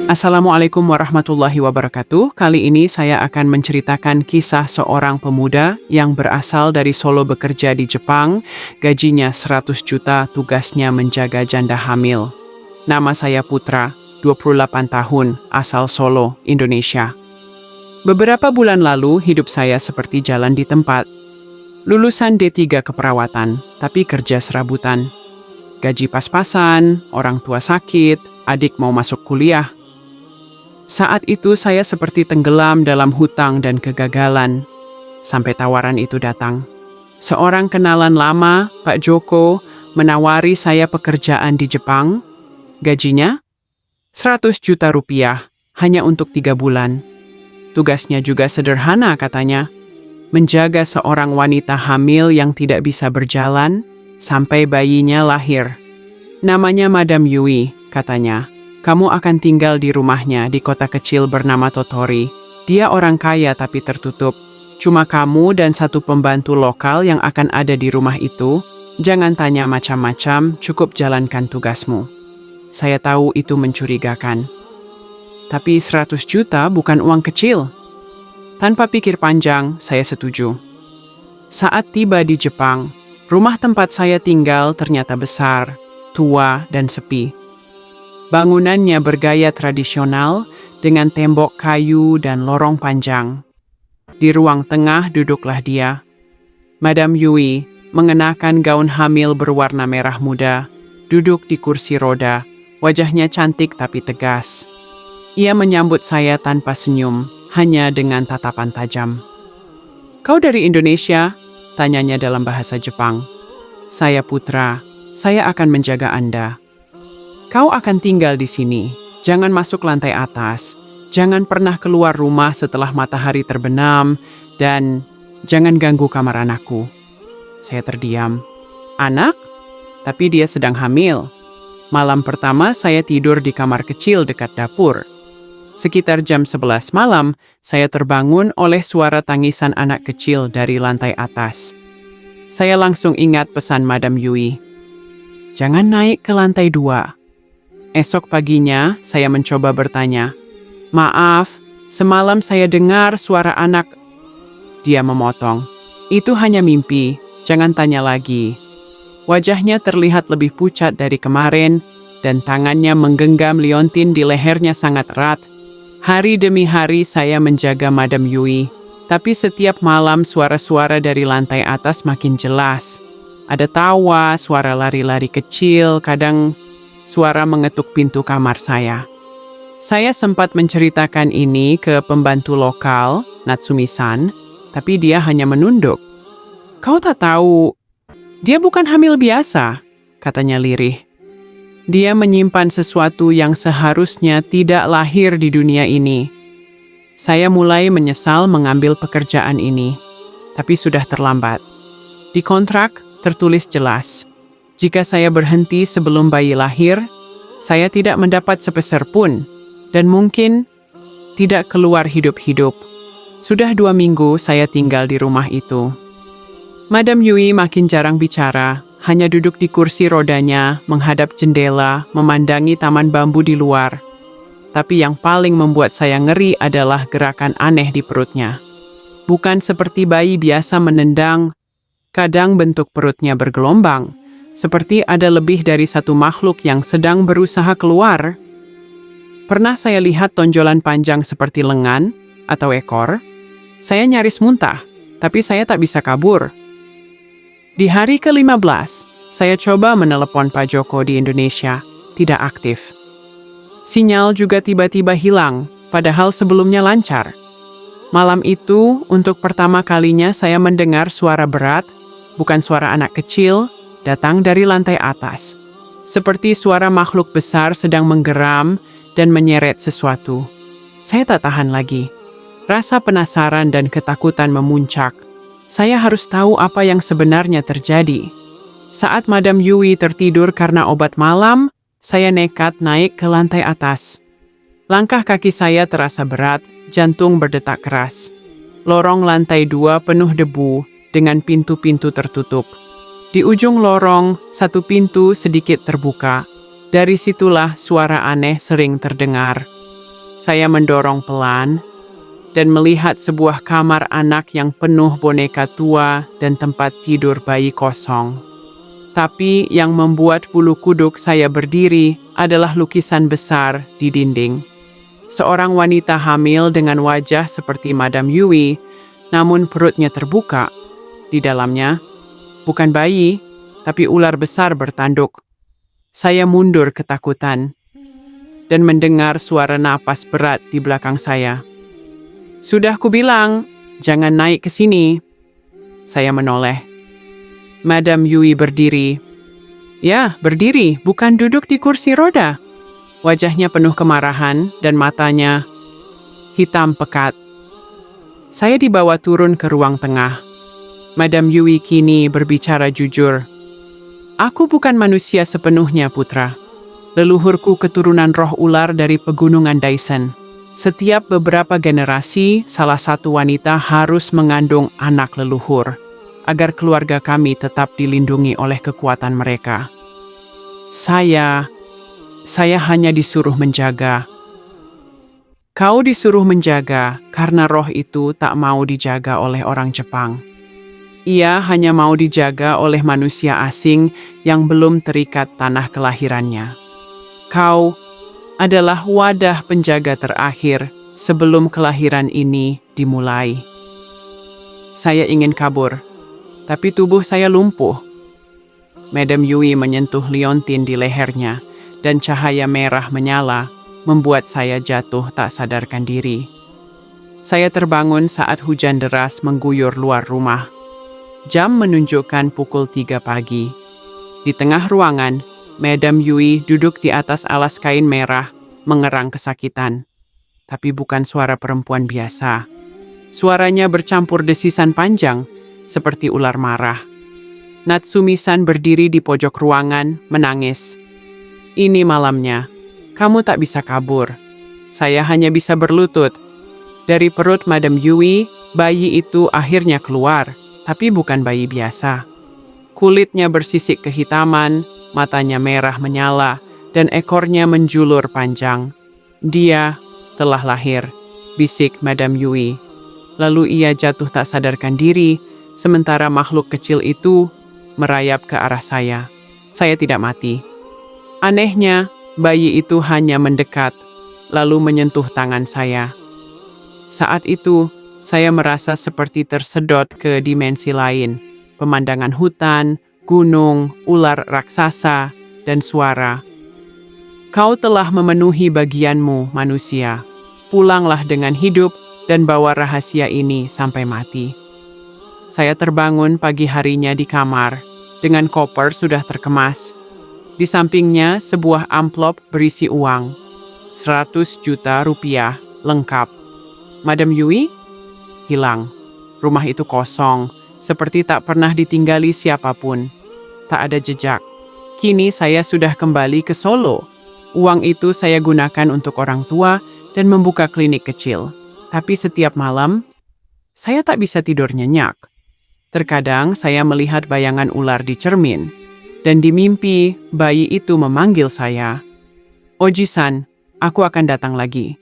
Assalamualaikum warahmatullahi wabarakatuh. Kali ini saya akan menceritakan kisah seorang pemuda yang berasal dari Solo bekerja di Jepang. Gajinya 100 juta, tugasnya menjaga janda hamil. Nama saya Putra, 28 tahun, asal Solo, Indonesia. Beberapa bulan lalu hidup saya seperti jalan di tempat. Lulusan D3 keperawatan, tapi kerja serabutan. Gaji pas-pasan, orang tua sakit, adik mau masuk kuliah. Saat itu saya seperti tenggelam dalam hutang dan kegagalan. Sampai tawaran itu datang. Seorang kenalan lama, Pak Joko, menawari saya pekerjaan di Jepang. Gajinya 100 juta rupiah, hanya untuk 3 bulan. Tugasnya juga sederhana katanya. Menjaga seorang wanita hamil yang tidak bisa berjalan sampai bayinya lahir. Namanya Madam Yui, katanya. Kamu akan tinggal di rumahnya di kota kecil bernama Totori. Dia orang kaya tapi tertutup. Cuma kamu dan satu pembantu lokal yang akan ada di rumah itu. Jangan tanya macam-macam, cukup jalankan tugasmu. Saya tahu itu mencurigakan. Tapi 100 juta bukan uang kecil. Tanpa pikir panjang, saya setuju. Saat tiba di Jepang, rumah tempat saya tinggal ternyata besar, tua, dan sepi. Bangunannya bergaya tradisional dengan tembok kayu dan lorong panjang. Di ruang tengah duduklah dia. Madam Yui mengenakan gaun hamil berwarna merah muda, duduk di kursi roda, wajahnya cantik tapi tegas. Ia menyambut saya tanpa senyum, hanya dengan tatapan tajam. Kau dari Indonesia? Tanyanya dalam bahasa Jepang. Saya Putra, saya akan menjaga Anda. Kau akan tinggal di sini, jangan masuk lantai atas, jangan pernah keluar rumah setelah matahari terbenam, dan jangan ganggu kamar anakku. Saya terdiam. Anak? Tapi dia sedang hamil. Malam pertama saya tidur di kamar kecil dekat dapur. Sekitar jam 11 malam, saya terbangun oleh suara tangisan anak kecil dari lantai atas. Saya langsung ingat pesan Madam Yui. Jangan naik ke lantai 2. Esok paginya, saya mencoba bertanya, "Maaf, semalam saya dengar suara anak." Dia memotong, "Itu hanya mimpi, jangan tanya lagi." Wajahnya terlihat lebih pucat dari kemarin, dan tangannya menggenggam liontin di lehernya sangat erat. Hari demi hari saya menjaga Madam Yui, tapi setiap malam suara-suara dari lantai atas makin jelas. Ada tawa, suara lari-lari kecil, kadang suara mengetuk pintu kamar saya. Saya sempat menceritakan ini ke pembantu lokal, Natsumi-san, tapi dia hanya menunduk. Kau tak tahu, dia bukan hamil biasa, katanya lirih. Dia menyimpan sesuatu yang seharusnya tidak lahir di dunia ini. Saya mulai menyesal mengambil pekerjaan ini, tapi sudah terlambat. Di kontrak tertulis jelas. Jika saya berhenti sebelum bayi lahir, saya tidak mendapat sepeser pun, dan mungkin tidak keluar hidup-hidup. Sudah 2 minggu saya tinggal di rumah itu. Madam Yui makin jarang bicara, hanya duduk di kursi rodanya, menghadap jendela, memandangi taman bambu di luar. Tapi yang paling membuat saya ngeri adalah gerakan aneh di perutnya. Bukan seperti bayi biasa menendang, kadang bentuk perutnya bergelombang. Seperti ada lebih dari satu makhluk yang sedang berusaha keluar. Pernah saya lihat tonjolan panjang seperti lengan atau ekor. Saya nyaris muntah, tapi saya tak bisa kabur. Di hari ke-15, saya coba menelepon Pak Joko di Indonesia, tidak aktif. Sinyal juga tiba-tiba hilang, padahal sebelumnya lancar. Malam itu, untuk pertama kalinya saya mendengar suara berat, bukan suara anak kecil, datang dari lantai atas. Seperti suara makhluk besar sedang menggeram dan menyeret sesuatu. Saya tak tahan lagi. Rasa penasaran dan ketakutan memuncak. Saya harus tahu apa yang sebenarnya terjadi. Saat Madam Yui tertidur karena obat malam, saya nekat naik ke lantai atas. Langkah kaki saya terasa berat, jantung berdetak keras. Lorong lantai 2 penuh debu dengan pintu-pintu tertutup. Di ujung lorong, satu pintu sedikit terbuka. Dari situlah suara aneh sering terdengar. Saya mendorong pelan dan melihat sebuah kamar anak yang penuh boneka tua dan tempat tidur bayi kosong. Tapi yang membuat bulu kuduk saya berdiri adalah lukisan besar di dinding. Seorang wanita hamil dengan wajah seperti Madame Yui, namun perutnya terbuka. Di dalamnya, bukan bayi, tapi ular besar bertanduk. Saya mundur ketakutan dan mendengar suara napas berat di belakang saya. "Sudah kubilang, jangan naik ke sini." Saya menoleh. Madame Yui berdiri. Ya, berdiri, bukan duduk di kursi roda. Wajahnya penuh kemarahan dan matanya hitam pekat. Saya dibawa turun ke ruang tengah. Madame Yui kini berbicara jujur. "Aku bukan manusia sepenuhnya, putra. Leluhurku keturunan roh ular dari pegunungan Daisen. Setiap beberapa generasi, salah satu wanita harus mengandung anak leluhur, agar keluarga kami tetap dilindungi oleh kekuatan mereka. Saya hanya disuruh menjaga." "Kau disuruh menjaga karena roh itu tak mau dijaga oleh orang Jepang. Ia hanya mau dijaga oleh manusia asing yang belum terikat tanah kelahirannya. Kau adalah wadah penjaga terakhir sebelum kelahiran ini dimulai." Saya ingin kabur, tapi tubuh saya lumpuh. Madame Yui menyentuh liontin di lehernya, dan cahaya merah menyala, membuat saya jatuh tak sadarkan diri. Saya terbangun saat hujan deras mengguyur luar rumah. Jam menunjukkan pukul 3 pagi. Di tengah ruangan, Madame Yui duduk di atas alas kain merah, mengerang kesakitan. Tapi bukan suara perempuan biasa. Suaranya bercampur desisan panjang, seperti ular marah. Natsumi-san berdiri di pojok ruangan, menangis. "Ini malamnya. Kamu tak bisa kabur. Saya hanya bisa berlutut." Dari perut Madame Yui, bayi itu akhirnya keluar, tapi bukan bayi biasa. Kulitnya bersisik kehitaman, matanya merah menyala, dan ekornya menjulur panjang. "Dia telah lahir," bisik Madame Yui. Lalu ia jatuh tak sadarkan diri, sementara makhluk kecil itu merayap ke arah saya. Saya tidak mati. Anehnya, bayi itu hanya mendekat, lalu menyentuh tangan saya. Saat itu, saya merasa seperti tersedot ke dimensi lain. Pemandangan hutan, gunung, ular raksasa, dan suara. "Kau telah memenuhi bagianmu, manusia. Pulanglah dengan hidup dan bawa rahasia ini sampai mati." Saya terbangun pagi harinya di kamar, dengan koper sudah terkemas. Di sampingnya sebuah amplop berisi uang. 100 juta rupiah, lengkap. Madame Yui hilang. Rumah itu kosong, seperti tak pernah ditinggali siapapun. Tak ada jejak. Kini saya sudah kembali ke Solo. Uang itu saya gunakan untuk orang tua dan membuka klinik kecil. Tapi setiap malam, saya tak bisa tidur nyenyak. Terkadang saya melihat bayangan ular di cermin. Dan di mimpi, bayi itu memanggil saya. "Oji-san, aku akan datang lagi."